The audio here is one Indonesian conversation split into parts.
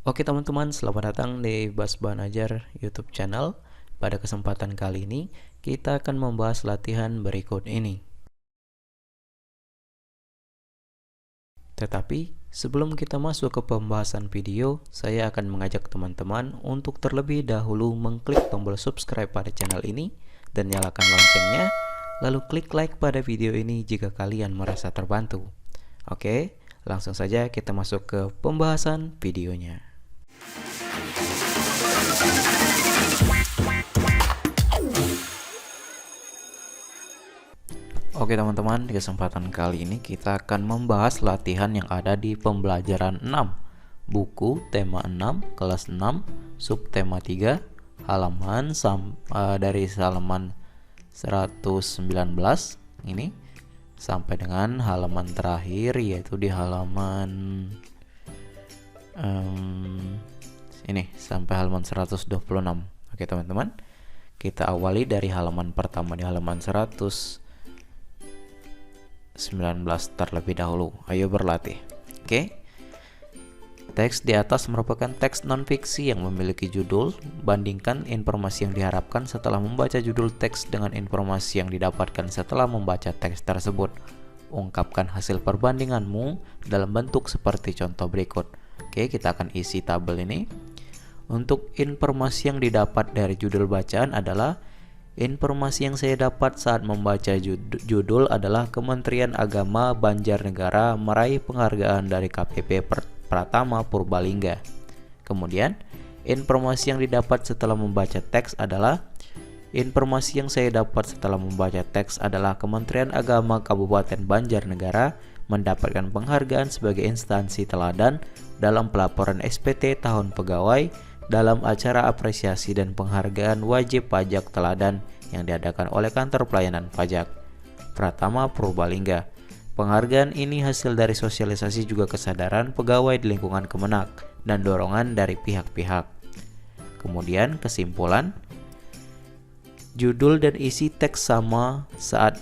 Oke teman-teman, selamat datang di Bas Banajar YouTube channel. Pada kesempatan kali ini, kita akan membahas latihan berikut ini. Tetapi, sebelum kita masuk ke pembahasan video, saya akan mengajak teman-teman untuk terlebih dahulu mengklik tombol subscribe pada channel ini dan nyalakan loncengnya, lalu klik like pada video ini jika kalian merasa terbantu. Oke, langsung saja kita masuk ke pembahasan videonya. Oke teman-teman, di kesempatan kali ini kita akan membahas latihan yang ada di pembelajaran 6 buku tema 6 kelas 6 subtema 3 halaman dari halaman 119 ini sampai dengan halaman terakhir, yaitu di halaman ini sampai halaman 126. Oke teman-teman, kita awali dari halaman pertama di halaman 119 terlebih dahulu. Ayo berlatih. Oke. Teks di atas merupakan teks non-fiksi yang memiliki judul. Bandingkan informasi yang diharapkan setelah membaca judul teks dengan informasi yang didapatkan setelah membaca teks tersebut. Ungkapkan hasil perbandinganmu dalam bentuk seperti contoh berikut. Oke, kita akan isi tabel ini. Untuk informasi yang didapat dari judul bacaan adalah: informasi yang saya dapat saat membaca judul adalah Kementerian Agama Banjarnegara meraih penghargaan dari KPP Pratama Purbalingga. Kemudian, informasi yang didapat setelah membaca teks adalah: informasi yang saya dapat setelah membaca teks adalah Kementerian Agama Kabupaten Banjarnegara mendapatkan penghargaan sebagai instansi teladan dalam pelaporan SPT tahun pegawai dalam acara apresiasi dan penghargaan wajib pajak teladan yang diadakan oleh Kantor Pelayanan Pajak Pratama Purbalingga. Penghargaan ini hasil dari sosialisasi juga kesadaran pegawai di lingkungan Kemenak dan dorongan dari pihak-pihak. Kemudian kesimpulan, judul dan isi teks sama saat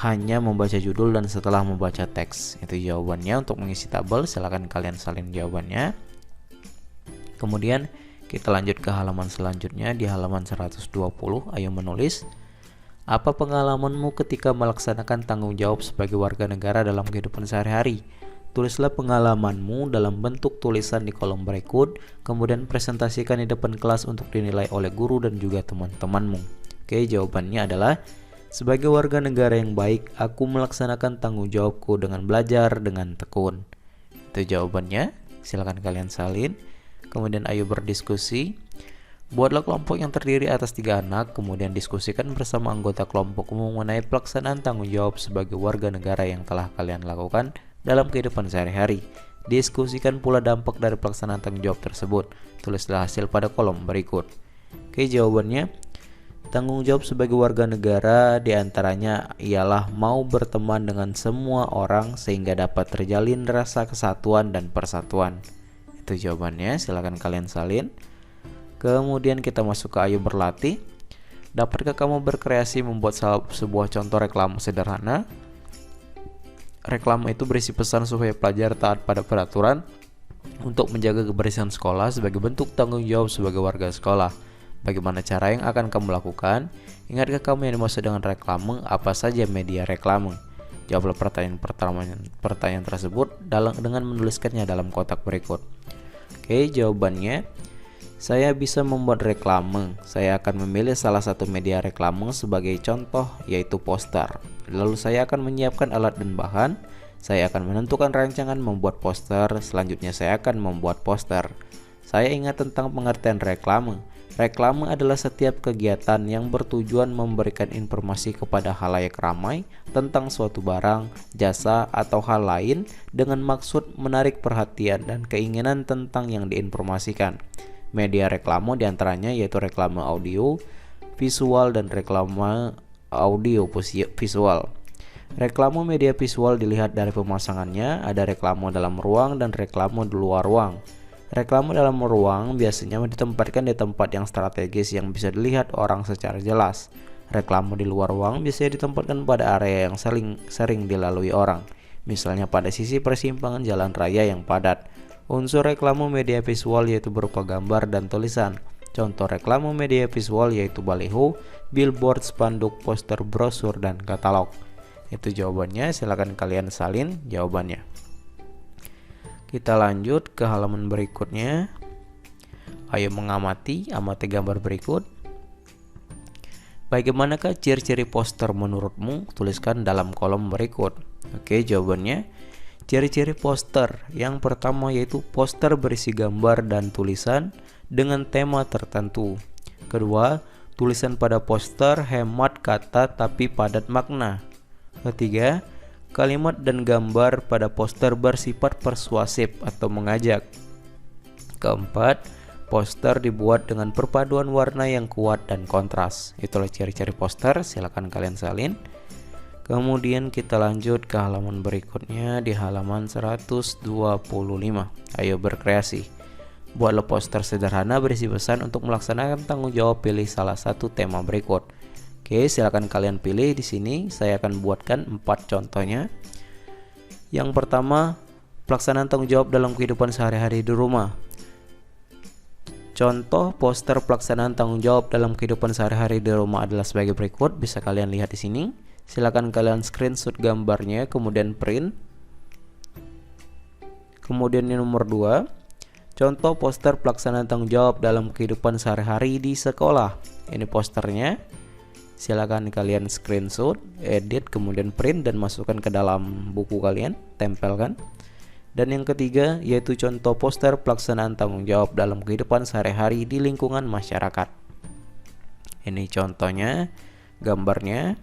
hanya membaca judul dan setelah membaca teks. Itu jawabannya. Untuk mengisi tabel, silakan kalian salin jawabannya. Kemudian kita lanjut ke halaman selanjutnya di halaman 120. Ayo menulis: apa pengalamanmu ketika melaksanakan tanggung jawab sebagai warga negara dalam kehidupan sehari-hari? Tulislah pengalamanmu dalam bentuk tulisan di kolom berikut, kemudian presentasikan di depan kelas untuk dinilai oleh guru dan juga teman-temanmu. Oke, jawabannya adalah: sebagai warga negara yang baik, aku melaksanakan tanggung jawabku dengan belajar dengan tekun. Itu jawabannya. Silakan kalian salin. Kemudian ayo berdiskusi. Buatlah kelompok yang terdiri atas 3 anak, kemudian diskusikan bersama anggota kelompokmu mengenai pelaksanaan tanggung jawab sebagai warga negara yang telah kalian lakukan dalam kehidupan sehari-hari. Diskusikan pula dampak dari pelaksanaan tanggung jawab tersebut. Tulislah hasil pada kolom berikut. Oke, jawabannya: tanggung jawab sebagai warga negara diantaranya ialah mau berteman dengan semua orang sehingga dapat terjalin rasa kesatuan dan persatuan. Itu jawabannya. Silakan kalian salin. Kemudian kita masuk ke ayo berlatih. Dapatkah kamu berkreasi membuat sebuah contoh reklame sederhana? Reklame itu berisi pesan supaya pelajar taat pada peraturan untuk menjaga kebersihan sekolah sebagai bentuk tanggung jawab sebagai warga sekolah. Bagaimana cara yang akan kamu lakukan? Ingatkah kamu yang dimaksud dengan reklame? Apa saja media reklame? Jawablah pertanyaan tersebut dengan menuliskannya dalam kotak berikut. Oke, jawabannya: saya bisa membuat reklame. Saya akan memilih salah satu media reklame sebagai contoh, yaitu poster. Lalu saya akan menyiapkan alat dan bahan. Saya akan menentukan rancangan membuat poster. Selanjutnya saya akan membuat poster. Saya ingat tentang pengertian reklame. Reklame adalah setiap kegiatan yang bertujuan memberikan informasi kepada khalayak ramai tentang suatu barang, jasa, atau hal lain dengan maksud menarik perhatian dan keinginan tentang yang diinformasikan. Media reklame diantaranya yaitu reklame audio, visual, dan reklame audio visual. Reklame media visual dilihat dari pemasangannya. Ada reklame dalam ruang dan reklame di luar ruang. Reklame dalam ruang biasanya ditempatkan di tempat yang strategis yang bisa dilihat orang secara jelas. Reklame di luar ruang biasanya ditempatkan pada area yang sering dilalui orang, misalnya pada sisi persimpangan jalan raya yang padat. Unsur reklame media visual yaitu berupa gambar dan tulisan. Contoh reklame media visual yaitu baliho, billboard, spanduk, poster, brosur, dan katalog. Itu jawabannya, silakan kalian salin jawabannya. Kita lanjut ke halaman berikutnya. Ayo amati gambar berikut. Bagaimanakah ciri-ciri poster menurutmu? Tuliskan dalam kolom berikut. Oke, jawabannya. Ciri-ciri poster yang pertama yaitu poster berisi gambar dan tulisan dengan tema tertentu. Kedua, tulisan pada poster hemat kata tapi padat makna. Ketiga, kalimat dan gambar pada poster bersifat persuasif atau mengajak. Keempat, poster dibuat dengan perpaduan warna yang kuat dan kontras. Itulah ciri-ciri poster, silakan kalian salin. Kemudian kita lanjut ke halaman berikutnya di halaman 125. Ayo berkreasi. Buatlah poster sederhana berisi pesan untuk melaksanakan tanggung jawab, pilih salah satu tema berikut. Oke, silakan kalian pilih di sini. Saya akan buatkan 4 contohnya. Yang pertama, pelaksanaan tanggung jawab dalam kehidupan sehari-hari di rumah. Contoh poster pelaksanaan tanggung jawab dalam kehidupan sehari-hari di rumah adalah sebagai berikut. Bisa kalian lihat di sini. Silakan kalian screenshot gambarnya, kemudian print. Kemudian yang nomor 2, contoh poster pelaksanaan tanggung jawab dalam kehidupan sehari-hari di sekolah. Ini posternya. Silakan kalian screenshot, edit, kemudian print dan masukkan ke dalam buku kalian, tempelkan. Dan yang ketiga yaitu contoh poster pelaksanaan tanggung jawab dalam kehidupan sehari-hari di lingkungan masyarakat. Ini contohnya, gambarnya.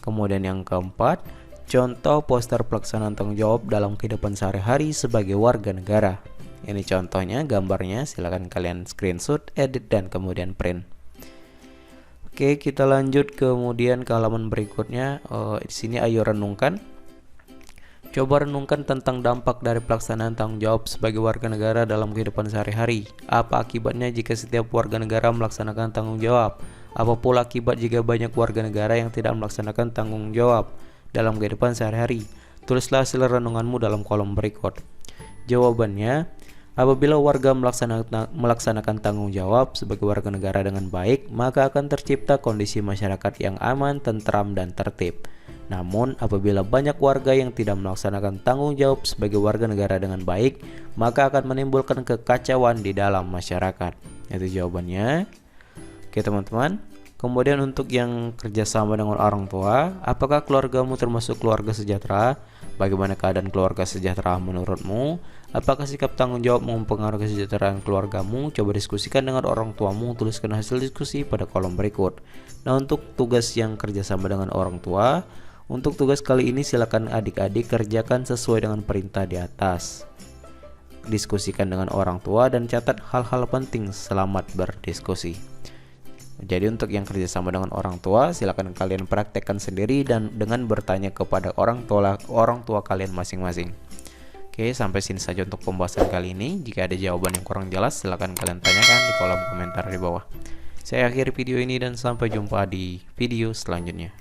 Kemudian yang keempat, contoh poster pelaksanaan tanggung jawab dalam kehidupan sehari-hari sebagai warga negara. Ini contohnya, gambarnya. Silakan kalian screenshot, edit, dan kemudian print. Oke, kita lanjut kemudian ke halaman berikutnya. Di sini ayo renungkan. Coba renungkan tentang dampak dari pelaksanaan tanggung jawab sebagai warga negara dalam kehidupan sehari-hari. Apa akibatnya jika setiap warga negara melaksanakan tanggung jawab? Apa pula akibat jika banyak warga negara yang tidak melaksanakan tanggung jawab dalam kehidupan sehari-hari? Tulislah hasil renunganmu dalam kolom berikut. Jawabannya, apabila warga melaksanakan tanggung jawab sebagai warga negara dengan baik, maka akan tercipta kondisi masyarakat yang aman, tentram, dan tertib. Namun, apabila banyak warga yang tidak melaksanakan tanggung jawab sebagai warga negara dengan baik, maka akan menimbulkan kekacauan di dalam masyarakat. Itu jawabannya. Oke teman-teman. Kemudian untuk yang kerjasama dengan orang tua, apakah keluargamu termasuk keluarga sejahtera? Bagaimana keadaan keluarga sejahtera menurutmu? Apakah sikap tanggung jawab mempengaruhi kesejahteraan keluargamu? Coba diskusikan dengan orang tuamu, tuliskan hasil diskusi pada kolom berikut. Nah, untuk tugas yang kerjasama dengan orang tua, untuk tugas kali ini silakan adik-adik kerjakan sesuai dengan perintah di atas. Diskusikan dengan orang tua dan catat hal-hal penting. Selamat berdiskusi. Jadi untuk yang kerjasama dengan orang tua, silakan kalian praktekkan sendiri dan dengan bertanya kepada orang tua kalian masing-masing. Oke, sampai sini saja untuk pembahasan kali ini. Jika ada jawaban yang kurang jelas, silakan kalian tanyakan di kolom komentar di bawah. Saya akhiri video ini dan sampai jumpa di video selanjutnya.